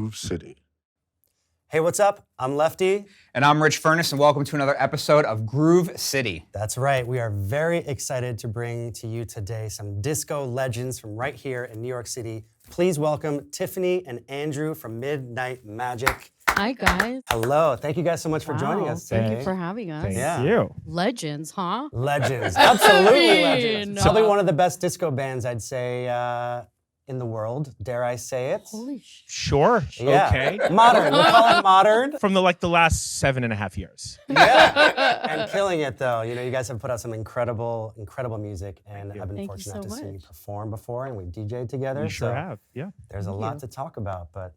Groove City. Hey, what's up? I'm Lefty. And I'm Rich Furniss, and welcome to another episode of Groove City. That's right. We are very excited to bring to you today some disco legends from right here in New York City. Please welcome Tiffany and Andrew from Midnight Magic. Hi, guys. Hello. Thank you guys so much for joining us today. Thank you for having us. Yeah. You. Legends, huh? Legends. Absolutely I mean, legends. Probably one of the best disco bands, I'd say, in the world. Dare I say it? Holy sh! Sure. Yeah. Okay. Modern. We'll call it modern. From the last 7.5 years. Yeah. And killing it, though. You know, you guys have put out some incredible music, and I've been Thank you fortunate so to see you much. perform before, and we've DJ'd together. You sure so have. Yeah. There's a Thank lot you. to talk about, but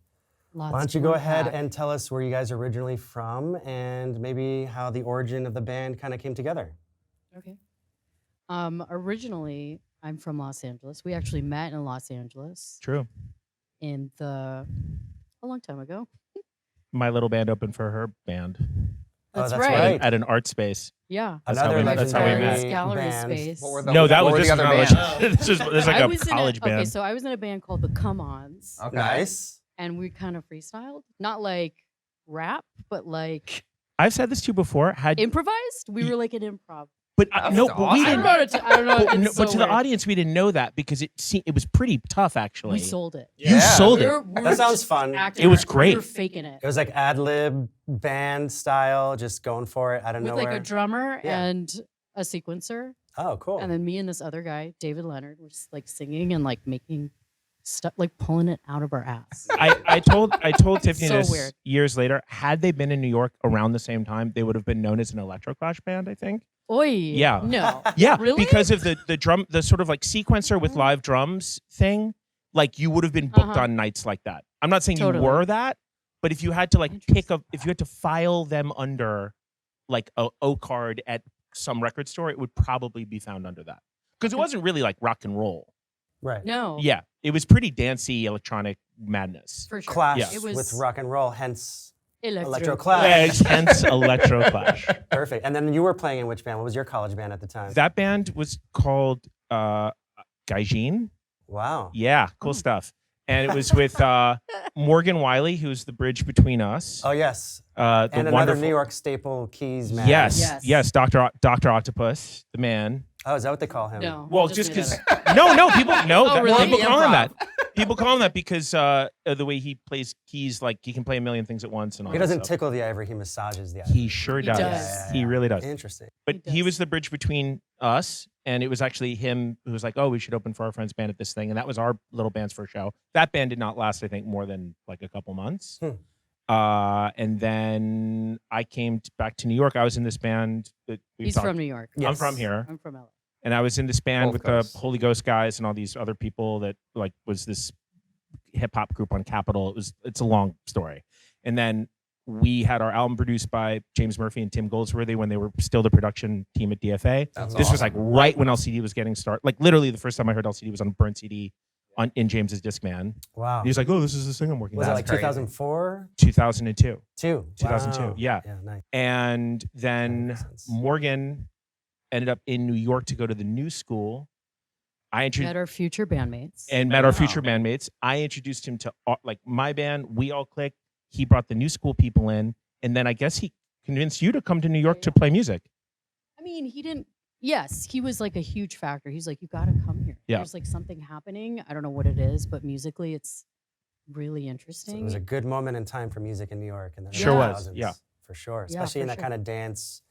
Lots why don't you to go unpack. ahead and tell us where you guys are originally from, and maybe how the origin of the band kind of came together. Okay. Originally, I'm from Los Angeles. We actually met in Los Angeles True. a long time ago. My little band opened for her band That's, that's right. right. at an art space. Yeah. That's Another how we- that's how we legendary met. Gallery band. space. What were the, No, what that were was the this other was not bands? this is like I a was college Okay, band. so I was in a band called the Come-Ons, Okay. Nice. and we kind of freestyled. Not like rap, but like I've said this to you before. improvised. We were like an improv. But That's no, but we awesome. didn't. I don't know. But, It's but so to the weird. audience, we didn't know that because it was pretty tough actually. We sold it. You Yeah. sold We it. were That sounds just fun. acting It was our- great. We were faking it. It was like ad-lib band style, just going for it out of With nowhere. like a drummer Yeah. and a sequencer, Oh, cool. and then me and this other guy, David Leonard, were just like singing and like making stuff, like pulling it out of our ass. I told Tiffany So this weird. years later. Had they been in New York around the same time, they would have been known as an electroclash band, I think. Oi. Yeah. No. Yeah, Really? because of the sort of like sequencer with live drums thing. Like you would have been booked Uh-huh. on nights like that. I'm not saying Totally. you were that, but if you had to like Interesting. if you had to file them under like a O card at some record store, it would probably be found under that because it wasn't really like rock and roll. Right. No. Yeah, it was pretty dancey electronic madness. For sure. Clash Yeah. It was with rock and roll, hence electro. Electroclash. Hence electroclash. Perfect. And then you were playing in which band? What was your college band at the time? That band was called Gaijin. Wow. Yeah, cool stuff. And it was with Morgan Wiley, who's the bridge between us. Oh, yes. The And another wonderful, New York staple keys man. Yes, Dr. Octopus, the man. Oh, is that what they call him? No. Well, I just made because that up. no, people know Oh, that. really? People call him Improv. that. People call him that because the way he plays keys, like he can play a million things at once and all He that doesn't stuff. tickle the ivory, he massages the ivory. He sure He does. does. He really does. Interesting. But He he does. was the bridge between us, and it was actually him who was like, "Oh, we should open for our friend's band at this thing," and that was our little band's first show. That band did not last, I think, more than like a couple months. And then I came back to New York. I was in this band that we've He's talked- from New York. Yeah. I'm Yes. from here, I'm from LA. and I was in this band Both with coasts. the Holy Ghost guys and all these other people that like was this hip hop group on Capitol. It's a long story, and then we had our album produced by James Murphy and Tim Goldsworthy when they were still the production team at DFA. That's This was awesome. like right when LCD was getting started. Like literally the first time I heard LCD was on burnt CD in James's Discman. Wow. He was like, "Oh, this is this thing I'm working Was it on." like crazy. 2004? 2002. 2002. Wow. Yeah. Yeah, nice. And then makes sense. Morgan ended up in New York to go to the new school. I introduced Met our future bandmates. and met our Wow. future bandmates. I introduced him to like my band. We all clicked. He brought the new school people in, and then I guess he convinced you to come to New York to play music. I mean, he didn't. Yes, he was like a huge factor. He's like, you got to come here. Yeah. There's like something happening. I don't know what it is, but musically, it's really So interesting. it was a good moment in time for music in New York in the Sure early was, 2000s, yeah. For sure. Yeah, Especially in for that sure. kind of dance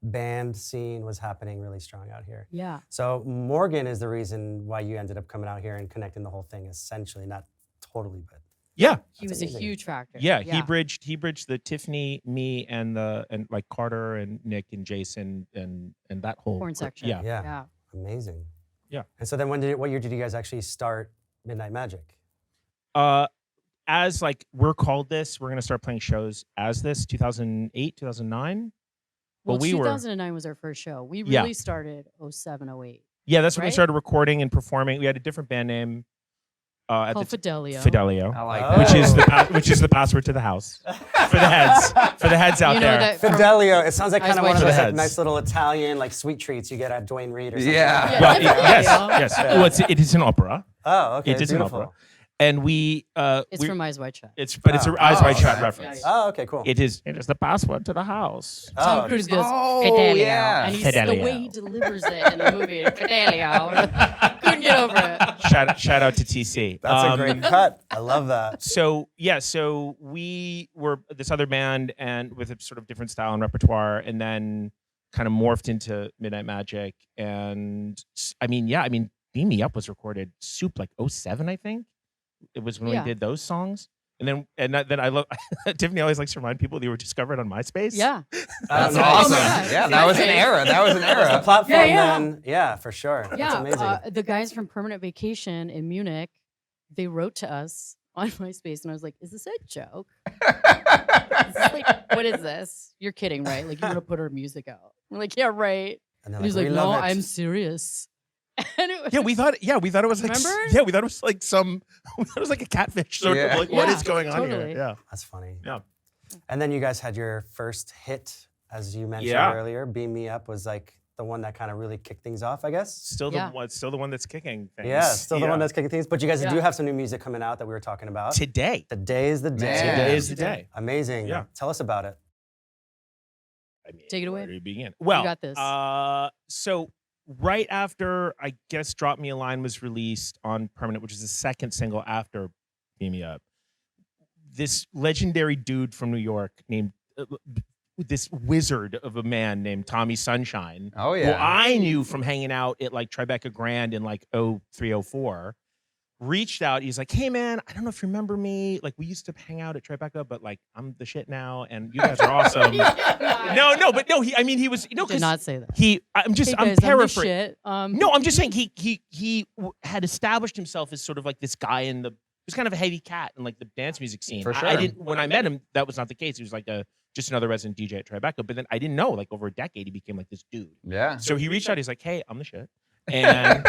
band scene was happening really strong out here. Yeah. So Morgan is the reason why you ended up coming out here and connecting the whole thing, essentially, not totally, but Yeah, He was amazing. a huge factor. yeah. He bridged the Tiffany, me, and like Carter and Nick and Jason and that whole Horn group. section. Yeah. yeah, amazing. Yeah. And so then what year did you guys actually start Midnight Magic? As like we're called this, we're gonna start playing shows as this 2008, 2009. Well, But we were 2009 was our first show. We Yeah. really started 07, 08. yeah, that's when we Right? started recording and performing. We had a different band name at Called the Fidelio. Fidelio, I like Oh. that. which is the password to the house for the heads out You know there. that Fidelio. It sounds like Eyes kind of Wide one of Shut. those like, Heads. nice little Italian like sweet treats you get at Duane Reade or something. Yeah. Yeah, Well, definitely. yes. Well, it is an opera. Oh, okay. It is an beautiful. opera. And we It's from Eyes Wide Shut. it's an Eyes Wide Shut reference. Oh, okay, cool. It is the password to the house. Tom Cruise goes, Oh, Fidelio. yeah. And he's, Fidelio. the way he delivers it in the movie, Fidelio. Couldn't get over it. Shout out to TC. That's a great cut. I love that. So we were this other band and with a sort of different style and repertoire, and then kind of morphed into Midnight Magic. And Beam Me Up was recorded like 07, I think. It was when we did those songs. And then I love Tiffany always likes to remind people they were discovered on MySpace. Yeah. That's Nice. awesome. God. Yeah, that was an era. The platform Yeah. then, yeah, for sure. That's Yeah. amazing. The guys from Permanent Vacation in Munich, they wrote to us on MySpace, and I was like, "Is this a joke? Is this what is this? You're kidding, right? Like, you're gonna put our music out?" We're like, "Yeah, right." And they're And he's like, "We "No, love it." I'm serious." And it was, We thought it was like Remember? we thought it was like we thought it was like a catfish sort of like what Yeah, is going on totally. here? Yeah. That's funny. Yeah. And then you guys had your first hit, as you mentioned Yeah. earlier. Beam Me Up was like the one that kind of really kicked things off, I guess. Still Yeah. the one that's kicking things. Yeah, still the one that's kicking things. But you guys do Yeah. have some new music coming out that we were talking about. today. Today is the day. Man. Today is the day. Amazing. Yeah. Tell us about it. I mean, Take it away. Where do you begin? Well, got this. So right after I guess "Drop Me a Line" was released on Permanent, which is the second single after "Beam Me Up," this legendary dude from New York named this wizard of a man named Tommy Sunshine, Oh, who yeah. I knew from hanging out at like Tribeca Grand in like 0304, reached out. He's like, "Hey man, I don't know if you remember me. Like we used to hang out at Tribeca, but like I'm the shit now, and you guys are awesome." He was Did not say that. I'm Hey guys, I'm the paraphrasing. shit. No, I'm just saying he had established himself as sort of like this guy in the. He was kind of a heavy cat in like the dance music scene. For I sure. didn't when I met him, that was not the case. He was like just another resident DJ at Tribeca. But then I didn't know, like over a decade, he became like this dude. Yeah. So he reached out. He's like, "Hey, I'm the shit," and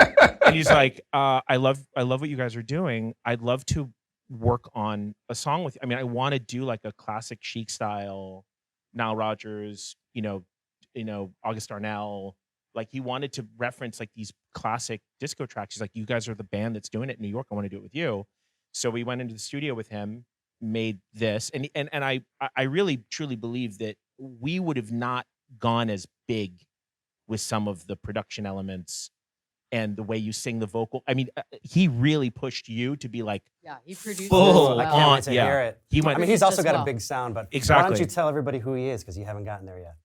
he's like, "I love what you guys are doing. I'd love to work on a song with you. I mean, I want to do like a classic Chic style, Nile Rodgers, August Darnell." Like he wanted to reference like these classic disco tracks. He's like, "You guys are the band that's doing it in New York. I want to do it with you." So we went into the studio with him, made this, and I really truly believe that we would have not gone as big with some of the production elements and the way you sing the vocal. I mean, he really pushed you to be like Yeah, he produced full this I well. can't on. wait to Yeah. hear it. He went. I mean, he's also Just got a well. big sound, but why Exactly. don't you tell everybody who he is? Because you haven't gotten there yet.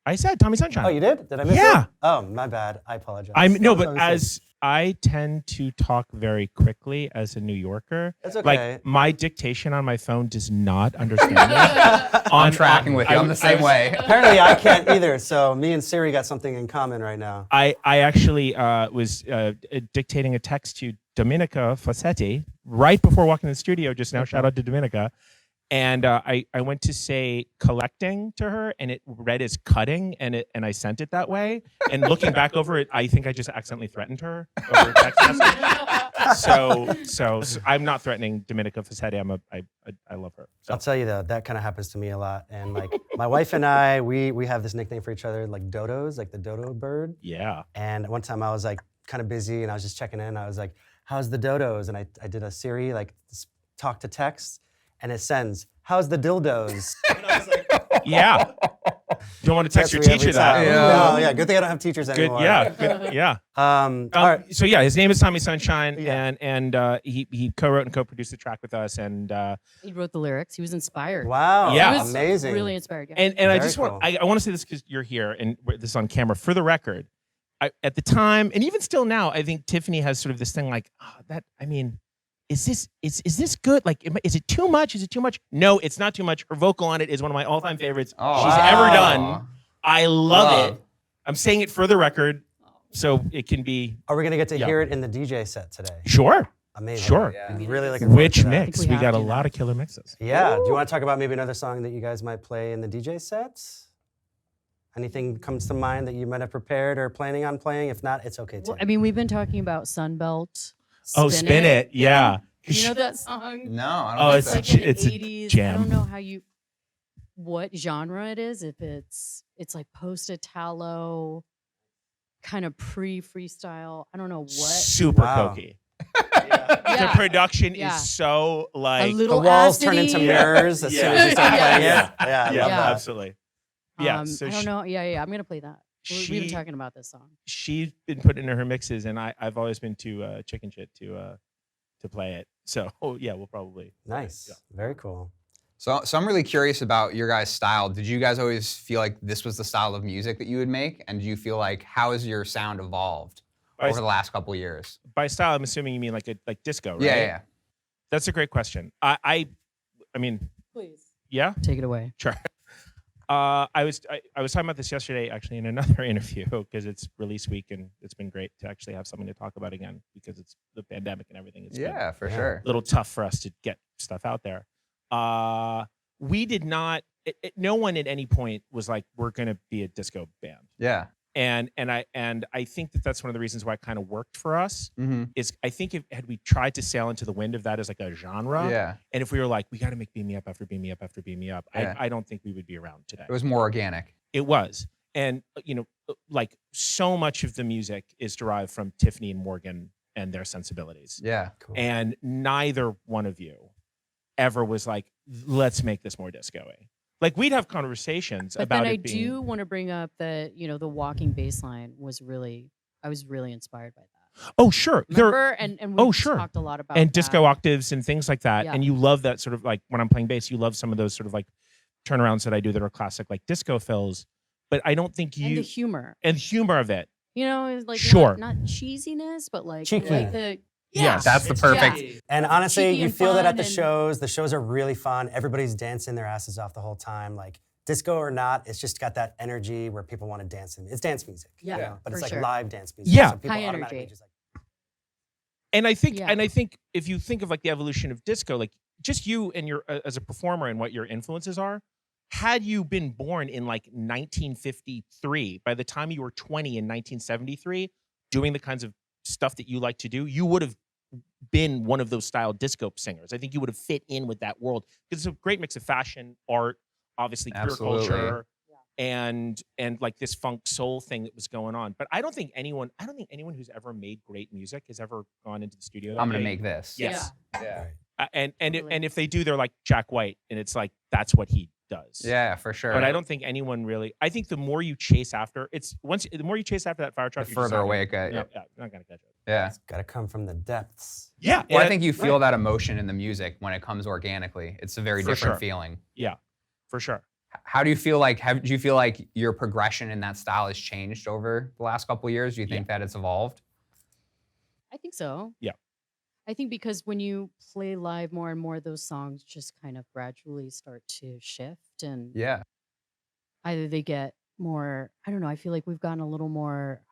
I said Tommy Sunshine. Oh, you did? Did I miss Yeah. it? Oh, my bad. I apologize. No, That's but what I was as I tend to talk very quickly as a New Yorker, It's okay. like my dictation on my phone does not understand me. I'm tracking with you. I'm the same way. Apparently, I can't either. So me and Siri got something in common right now. I actually was dictating a text to Domenica Fossetti right before walking in the studio just now. Shout out to Domenica. And I went to say collecting to her, and it read as cutting, and I sent it that way. And looking back over it, I think I just accidentally threatened her over a text message. So I'm not threatening Domenica Fossetti. I love her. So. I'll tell you though, that kind of happens to me a lot. And like my wife and I, we have this nickname for each other, like dodos, like the dodo bird. Yeah. And one time I was like kind of busy, and I was just checking in. I was like, "How's the dodos?" And I did a Siri like talk to text. And it sends, "How's the dildos?" And I was like, Yeah. Don't want to text your "That's me every teacher that. time." Yeah. No, yeah. Good thing I don't have teachers Good. anymore. Yeah. All right. So yeah, his name is Tommy Sunshine, Yeah. and he co-wrote and co-produced the track with us, and He wrote the lyrics. He was inspired. Wow. Yeah. He was Amazing. Really inspired. Yeah. I Very just want cool. I want to say this because you're here and this is on camera. For the record, at the time and even still now, I think Tiffany has sort of this thing like is this good? Like, is it too much? Is it too much? No, it's not too much. Her vocal on it is one of my all-time favorites Oh, she's wow. ever done. I love Wow. it. I'm saying it for the record, so it can be Are we gonna get to Yeah. hear it in the DJ set today? sure. Amazing. Sure. I'm really looking forward Which to that. mix? we We have got a to lot now. of killer mixes. Yeah. Do you want to talk about maybe another song that you guys might play in the DJ sets? Anything comes to mind that you might have prepared or planning on playing? If not, it's okay too. Well, I mean, we've been talking about Sunbelt. Oh, spin it. Yeah. You know that song? No, I don't Oh, think it's so. It's like it's an a 80s. I jam. don't know what genre it is. If it's like post-Italo, kind of pre-freestyle. I don't know what. Super Wow. pokey. Yeah. The production Yeah. is so A like The little walls turn into acidy. mirrors as soon as you start Yeah. playing Yeah. it. Yeah, I yeah, love that. absolutely. Yeah, so I don't know. Yeah. I'm gonna play that. We've been she talking about this song. she's been putting in her mixes, and I've always been too chicken shit to play it. So yeah, we'll probably Nice. Yeah. Very cool. So I'm really curious about your guys' style. Did you guys always feel like this was the style of music that you would make? And do you feel like how has your sound evolved over the last couple of years? By style, I'm assuming you mean like disco, right? Yeah. That's a great question. I mean, Please yeah, take it away. sure. I was talking about this yesterday, actually, in another interview because it's release week and it's been great to actually have something to talk about again because it's the pandemic and everything. It's been Yeah, for Yeah. sure. a little tough for us to get stuff out there. We did not. No one at any point was like, "We're going to be a disco band." Yeah. And I think that's one of the reasons why it kind of worked for us. Mm-hmm. Is I think had we tried to sail into the wind of that as like a genre, Yeah. and if we were like, we got to make Beam Me Up after Beam Me Up after Beam Me Up, Yeah. I don't think we would be around today. It was more organic. It was. And, like so much of the music is derived from Tiffany and Morgan and their sensibilities. Yeah. Cool. And neither one of you ever was like, let's make this more disco-y. Like we'd have conversations But about then I it being. do want to bring up that the walking bass line was I was really inspired by that. Oh, sure. Remember? And we Oh, sure. talked a lot about And that. disco octaves and things like that. Yeah. And you love that sort of like when I'm playing bass, you love some of those sort of like turnarounds that I do that are classic like disco fills. But I don't think and the humor. and humor of it. It's like Sure. not cheesiness, but like Cheeky. like the Yes. That's the perfect. Yeah. And honestly, Cheeky you and feel that at fun the and- shows. The shows are really fun. Everybody's dancing their asses off the whole time. Like disco or not, it's just got that energy where people want to dance. It's dance music. Yeah, but for it's like sure. live dance music. Yeah. So people High automatically energy. just like, And I think Yeah. if you think of like the evolution of disco, like just you and your as a performer and what your influences are, had you been born in like 1953, by the time you were 20 in 1973, doing the kinds of stuff that you like to do, you would have been one of those style disco singers. I think you would have fit in with that world because it's a great mix of fashion, art, obviously queer Absolutely. culture, and like this funk soul thing that was going on. But I don't think anyone who's ever made great music has ever gone into the studio. I'm gonna make this. Yes. Yeah. And Totally. if they do, they're like Jack White, and it's like that's what he does. Yeah, for sure. But I don't think anyone really. I think the more you chase after, the more you chase after that fire The truck, you're just further not away gonna- it Yeah, goes. yeah, you're not gonna catch it. Yeah. it's got to come from the depths. Yeah, Well, and I think you feel that emotion in the music when it comes organically. It's a very For different sure. feeling. Yeah, for sure. How do you feel like? Do you feel like your progression in that style has changed over the last couple of years? Do you think that it's evolved? I think so. Yeah. I think because when you play live more and more, those songs just kind of gradually start to shift and Yeah. either they get more, I don't know, I feel like we've gotten a little more,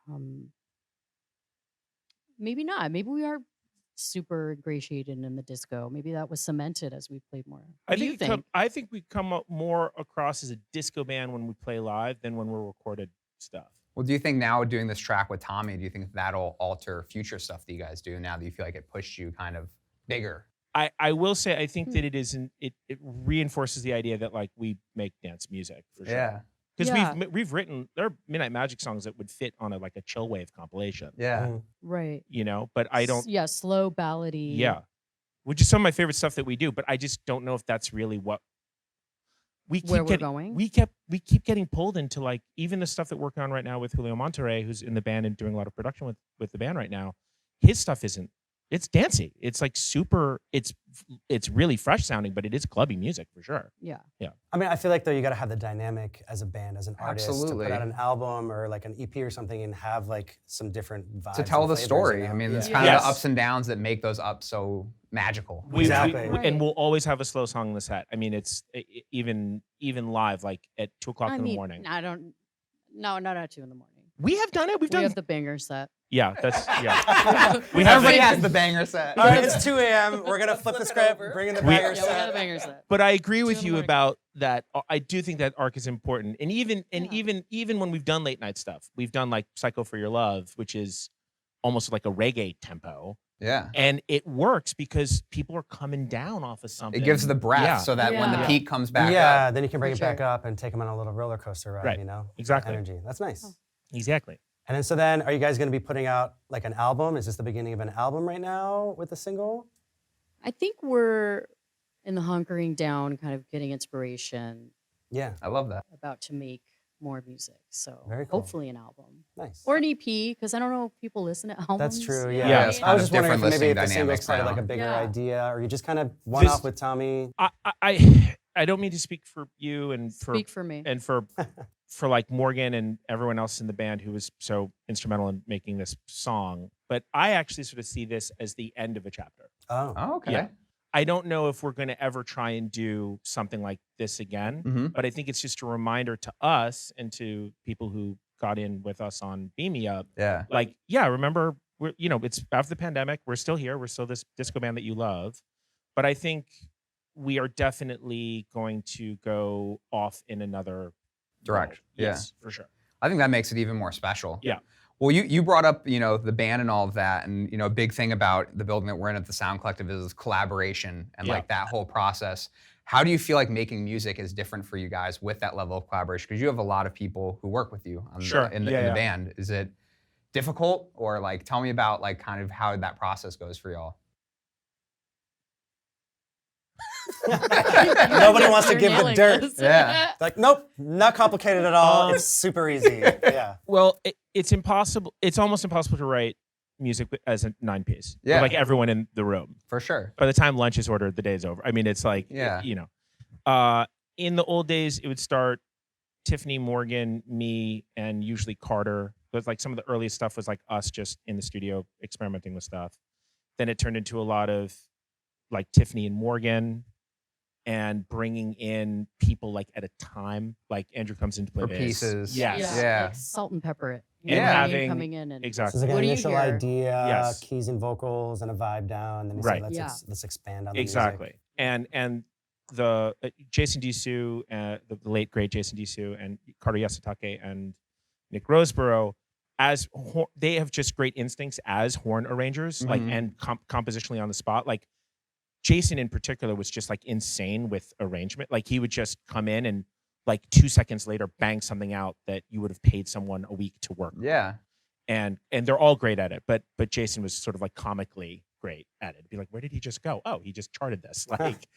maybe not. Maybe we are super ingratiated in the disco. Maybe that was cemented as we played more. What do you think? I think we come up more across as a disco band when we play live than when we're recorded stuff. Well, do you think now doing this track with Tommy, do you think that'll alter future stuff that you guys do now that you feel like it pushed you kind of bigger? I will say I think that it reinforces the idea that like we make dance music for sure. Yeah. Because Yeah. we've written there are Midnight Magic songs that would fit on a chill wave compilation. Yeah. Mm. Right. But I don't. Yeah, slow ballady. Yeah, which is some of my favorite stuff that we do. But I just don't know if that's really what we keep Where we're getting. going? We keep getting pulled into like even the stuff that we're working on right now with Julio Monterrey, who's in the band and doing a lot of production with the band right now. His stuff isn't. It's dancey. It's like super. It's really fresh sounding, but it is clubby music for sure. Yeah. I mean, I feel like though you got to have the dynamic as a band, as an artist, Absolutely. to put out an album or like an EP or something and have like some different vibes. To tell and the flavors, story. you know? I mean, it's Yeah. kind of Yes. the ups and downs that make those ups so magical. Exactly. And we'll always have a slow song in the set. I mean, it's even live, like at 2:00 in the morning. I don't. No, not at 2 in the morning. We have done it. We've We done. have the banger set. Yeah, that's yeah. We have Everybody it. has the banger set. All right, it's 2 a.m. We're gonna flip the script, bring in the We- banger Yeah, we got set. the banger set. But I agree 2 with in the you morning. about that. I do think that arc is important, and even Yeah. when we've done late night stuff, we've done like "Psycho for Your Love," which is almost like a reggae tempo, Yeah. and it works because people are coming down off of something. It gives the breath Yeah. so that when the Yeah. peak comes back Yeah, up. then you can bring For it back sure. up and take them on a little roller coaster ride. Right. You know, Exactly. energy. That's nice. Exactly. And then, so then, are you guys going to be putting out like an album? Is this the beginning of an album right now with a single? I think we're in the hunkering down, kind of getting inspiration, Yeah, I love that. about to make more music. So Very cool. hopefully an album nice. or an EP, because I don't know if people listen to albums. That's true. Yeah. Yeah, I it's was just kind of wondering if maybe different if the single's listening part of like a dynamics bigger now. idea, or you just kind of one This- off with Tommy. I don't mean to speak for you and for Speak for me. and for like Morgan and everyone else in the band who was so instrumental in making this song, but I actually sort of see this as the end of a chapter. Oh, Oh, okay. Yeah. I don't know if we're going to ever try and do something like this again, Mm-hmm. but I think it's just a reminder to us and to people who got in with us on Beam Me Up. Yeah. Like, yeah, remember, we're, it's after the pandemic. We're still here. We're still this disco band that you love. But I think we are definitely going to go off in another Direction. road. Yes, for sure. I think that makes it even more special. Yeah. Well, you brought up, the band and all of that, and a big thing about the building that we're in at the Sound Collective is collaboration and Yeah. like that whole process. How do you feel like making music is different for you guys with that level of collaboration? Because you have a lot of people who work with you on Sure. in the band. Is it difficult, or like tell me about like kind of how that process goes for y'all? Nobody wants to You're give the nailing dirt. this. Yeah. Like, nope, not complicated at all. It's super easy. Yeah. Well, it's impossible. It's almost impossible to write music as a 9-piece. With, Yeah. like everyone in the room. For sure. By the time lunch is ordered, the day's over. I mean, it's like, Yeah. In the old days, it would start Tiffany, Morgan, me, and usually Carter. But like some of the earliest stuff was like us just in the studio experimenting with stuff. Then it turned into a lot of like Tiffany and Morgan and bringing in people like at a time. Like Andrew comes in to play For bass. pieces. Yes. Yeah. Like salt and pepper it. And Yeah. having- coming in and So Exactly. it's like What an do you initial hear? idea, Yes. keys and vocals, and a vibe down. Then you Right. say, Yeah. let's expand on the Exactly. music. And the Jason Disu, the late great Jason Disu, and Carter Yasutake and Nick Roseborough, they have just great instincts as horn arrangers, like Mhm. and compositionally on the spot. Like Jason in particular was just like insane with arrangement. Like he would just come in and like 2 seconds later bang something out that you would have paid someone a week to work on. Yeah. And they're all great at it, but Jason was sort of like comically great at it. Be like, where did he just go? Oh, he just charted this, like,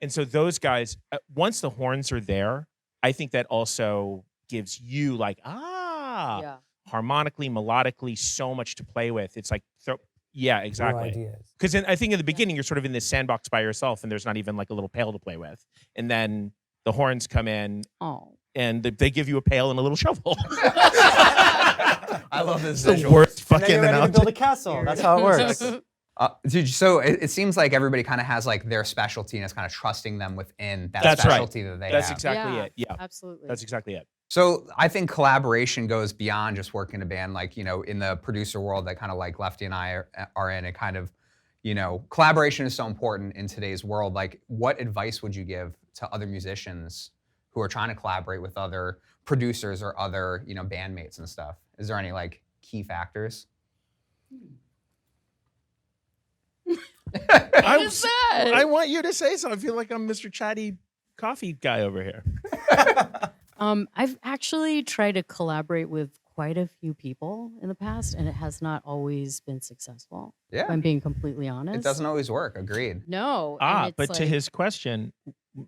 And so those guys, once the horns are there, I think that also gives you like yeah. harmonically, melodically, so much to play with. It's like, yeah, New exactly. ideas. Because I think in the beginning you're sort of in this sandbox by yourself, and there's not even like a little pail to play with, and then the horns come in Oh. and they give you a pail and a little shovel. I love this the visual. worst And then fucking you're ready to analogy. build a castle. That's how it works. Dude, so it seems like everybody kind of has like their specialty and is kind of trusting them within that That's right. specialty that they That's have. exactly it. Yeah, Absolutely. that's exactly it. So I think collaboration goes beyond just working in a band. Like, in the producer world that kind of like Lefty and I are in, it kind of, collaboration is so important in today's world. Like, what advice would you give to other musicians who are trying to collaborate with other producers or other, bandmates and stuff? Is there any like key factors? What is that? I want you to say so. I feel like I'm Mr. Chatty coffee guy over here. I've actually tried to collaborate with quite a few people in the past, and it has not always been successful. If Yeah, I'm being completely honest. it doesn't always work. Agreed. No. and it's But to like, his question,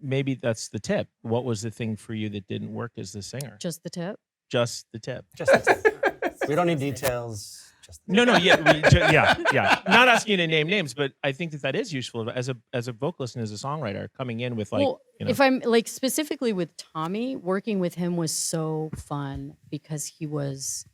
maybe that's the tip. What was the thing for you that didn't work as the singer? just the tip. Just the tip. Just we don't need details. Just No, yeah. Not asking you to name names, but I think that is useful as a vocalist and as a songwriter coming in with like, Well, if I'm like specifically with Tommy, working with him was so fun because he was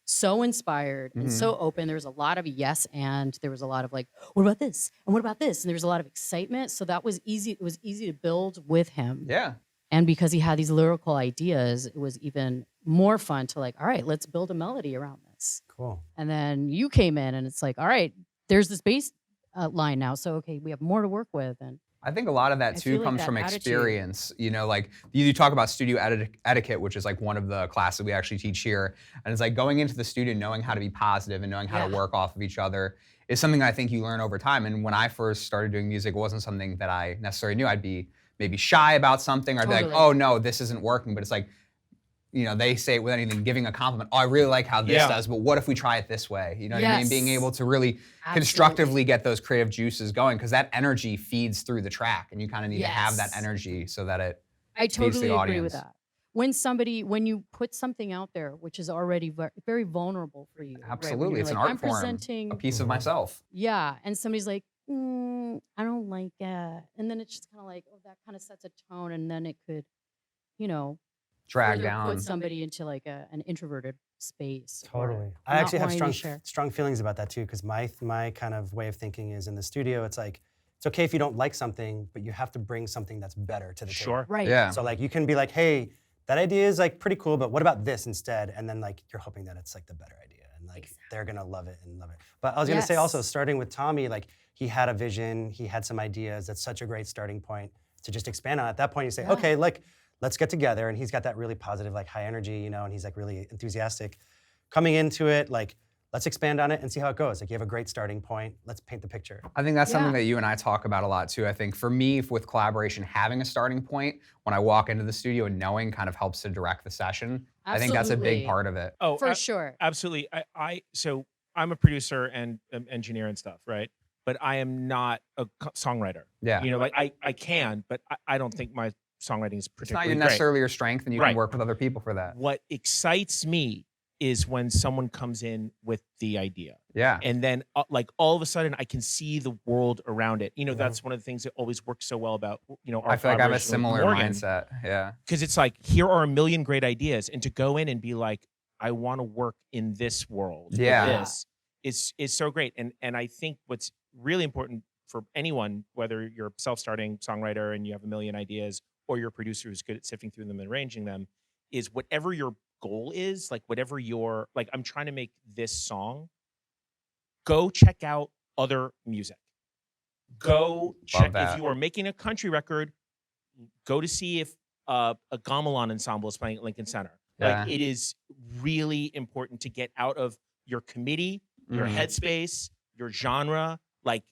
so inspired and so open. There was a lot of yes, and there was a lot of like, what about this? And what about this? And there was a lot of excitement. So that was easy. It was easy to build with him. Yeah. And because he had these lyrical ideas, it was even more fun to like, all right, let's build a melody around this. cool. And then you came in and it's like, all right, there's this bass line now. So, okay, we have more to work with. And I think a lot of that I too feel like comes that from attitude- experience. Like you talk about studio etiquette, which is like one of the classes we actually teach here. And it's like going into the studio, knowing how to be positive and knowing how to Yeah. work off of each other is something that I think you learn over time. And when I first started doing music, it wasn't something that I necessarily knew. I'd be maybe shy about something, or I'd be like, Totally. oh no, this isn't working. But it's like, they say it without even giving a compliment. Oh, I really like how this does, but what if we try it this way? You know what I mean? Being able to really constructively get those creative juices going, because that energy feeds through the track, and you kind of need to have that energy so that it I feeds totally the agree audience. with that. When you put something out there, which is already very vulnerable for you. Absolutely, right? it's Like, an art I'm form, presenting, a piece of myself. yeah, and somebody's like, I don't like it, and then it's just kind of like, oh, that kind of sets a tone, and then it could, Drag further down. put somebody into like an introverted space. Totally. or I not actually have wanting to share. strong feelings about that too, because my kind of way of thinking is in the studio, it's like, it's okay if you don't like something, but you have to bring something that's better to the table. Right. Yeah. So like you can be like, hey, that idea is like pretty cool, but what about this instead? And then like you're hoping that it's like the better idea, and like they're gonna love it and love it. But I was gonna say also, starting with Tommy, like he had a vision, he had some ideas. That's such a great starting point to just expand on. At that point, you say, okay, like let's get together. And he's got that really positive, like high energy, and he's like really enthusiastic. Coming into it, like let's expand on it and see how it goes. Like you have a great starting point. Let's paint the picture. I think that's something that you and I talk about a lot too. I think for me, with collaboration, having a starting point when I walk into the studio and knowing kind of helps to direct the session. I think that's a big part of it. Oh, For sure. Absolutely. So I'm a producer and engineer and stuff, right? But I am not a songwriter. Yeah. Like I can, but I don't think my songwriting is It's particularly not necessarily your strength, and you can work with other people for that. What excites me is when someone comes in with the idea. Yeah. And then like all of a sudden I can see the world around it. That's one of the things that always works so well about, our I feel like I have a collaboration with similar Morgan. mindset. Yeah. Because it's like, here are a million great ideas. And to go in and be like, I want to work in this world. Yeah. This is so great. And I think what's really important for anyone, whether you're a self-starting songwriter and you have a million ideas, or you're a producer who's good at sifting through them and arranging them, is whatever your goal is, like whatever your, like I'm trying to make this song, go check out other music. Go check, if you are making a country record, go to see if a gamelan ensemble is playing at Lincoln Center. Like it is really important to get out of your committee, your headspace, your genre, like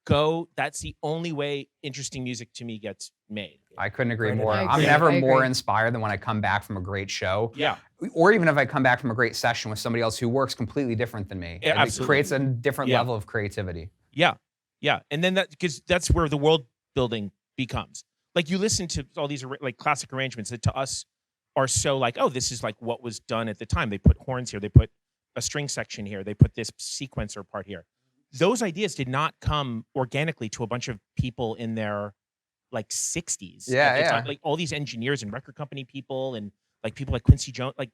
go, that's the only way interesting music to me gets made. I couldn't agree Right. more. I I'm agree. never I more agree. inspired than when I come back from a great show. Yeah. Or even if I come back from a great session with somebody else who works completely different than me. Yeah, It absolutely. creates a different Yeah. level of creativity. Yeah. Yeah. And then because that's where the world building becomes. Like you listen to all these like classic arrangements that to us are so like, oh, this is like what was done at the time. They put horns here, they put a string section here, they put this sequencer part here. Those ideas did not come organically to a bunch of people in their like 60s. Yeah, at the yeah. time. Like all these engineers and record company people and like people like Quincy Jones, like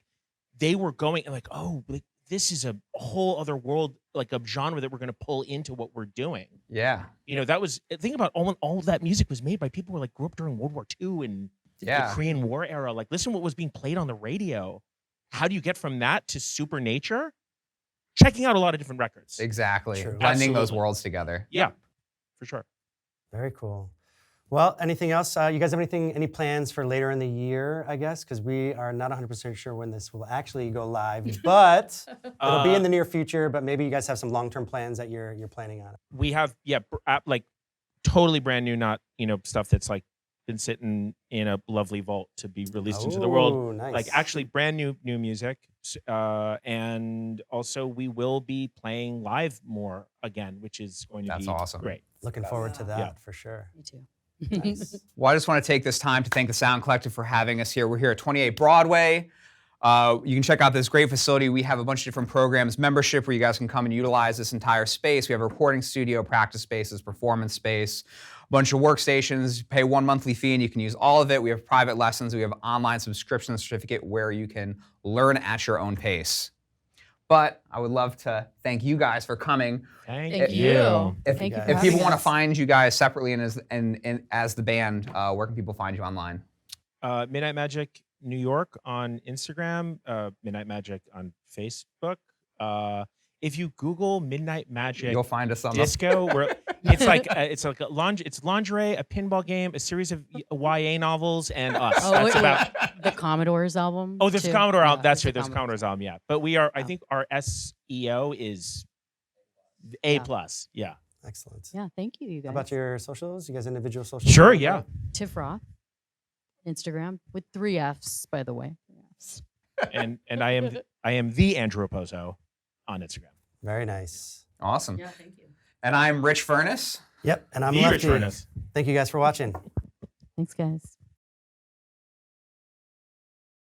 they were going and like, oh, like this is a whole other world, like a genre that we're going to pull into what we're doing. Yeah. That was, think about all of that music was made by people who like grew up during World War II and the Korean War era. Like listen what was being played on the radio. How do you get from that to Super Nature? Checking out a lot of different records. Exactly. True. Blending those Absolutely. worlds together. Yeah, for sure. Very cool. Well, anything else? You guys have any plans for later in the year, I guess? Because we are not 100% sure when this will actually go live, but it'll be in the near future, but maybe you guys have some long-term plans that you're planning on. We have, like totally brand new, not, stuff that's like been sitting in a lovely vault to be released into the world. Oh, nice. Like actually brand new music. And also we will be playing live more again, which is going to That's be awesome. great. Looking forward to that Yeah. for sure. Me too. Nice. Well, I just want to take this time to thank the Sound Collective for having us here. We're here at 28 Broadway. You can check out this great facility. We have a bunch of different programs, membership where you guys can come and utilize this entire space. We have a recording studio, practice spaces, performance space, a bunch of workstations. You pay one monthly fee and you can use all of it. We have private lessons. We have online subscription certificate where you can learn at your own pace. But I would love to thank you guys for coming. Thank you. If, Thank you for if having people want to us. find you guys separately and as the band, where can people find you online? Midnight Magic New York on Instagram, Midnight Magic on Facebook. If you Google Midnight Magic You'll find us on Disco, it's like it's lingerie, a pinball game, a series of YA novels, and us. Oh, That's wait, about. the Commodores album. Oh, there's a too? Commodore album. Yeah, That's there's right. a There's a Commodore's album. Yeah, but we are. I think our SEO is A+. Yeah. Excellent. Yeah, thank you, you guys. How about your socials? You guys individual socials? Sure. as Yeah. well? Tiff Roth, Instagram with 3 Fs, by the way. 3 Fs. and I am the Andrew Raposo on Instagram. Very nice. Awesome. Yeah, thank you. And I'm Rich Furniss. Yep, and I'm The Rich Lefty. Furniss. Thank you guys for watching. Thanks, guys.